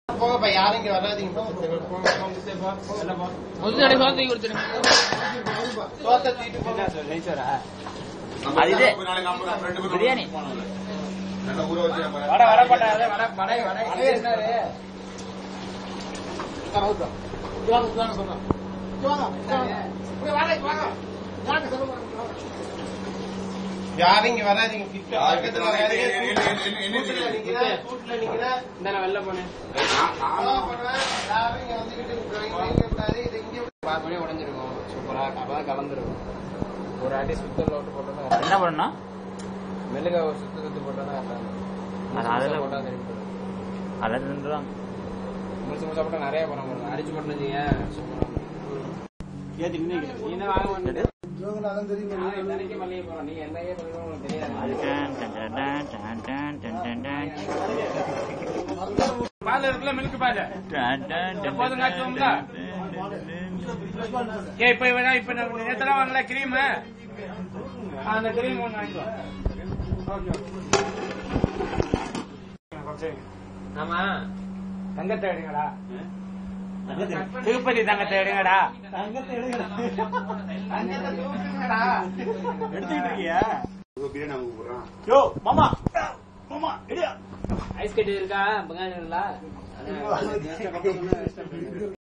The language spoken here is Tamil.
போகப்பா, யாரும் இங்க வராதீங்க. பிரியாணி யாரும் இங்க வராதீங்க. வெளில போனேன் யாரும் இங்க வந்துகிட்டு உடஞ்சிருக்கும். சூப்பரா அப்பதான் கலந்துருக்கும். ஒரு அடி சுத்தல் ஓட்டு போட்டோம்னா என்ன பண்ணணும்? மெல்லுக சுத்து போட்டோம்னா போட்டா தெரியும். அதை முழுசு முழுசா போட்டா நிறைய பணம் அடிச்சு போட்டீங்க. பால் இருக்குல்ல, மில்க் பால் எப்போதும் காய்ச்சுவோம்ல. இப்ப நேத்தெல்லாம் வாங்கல கிரீம், அந்த கிரீம் ஒண்ணு வாங்கிக்கோ. ஆமா, தங்கத்தை எடுங்கடா, திருப்பதி தங்கத்தை எடுங்கடா. எடுத்துக்கிட்டு இருக்கியா? மாமா மாமா ஐஸ் கட்டி இருக்கா? பங்காளி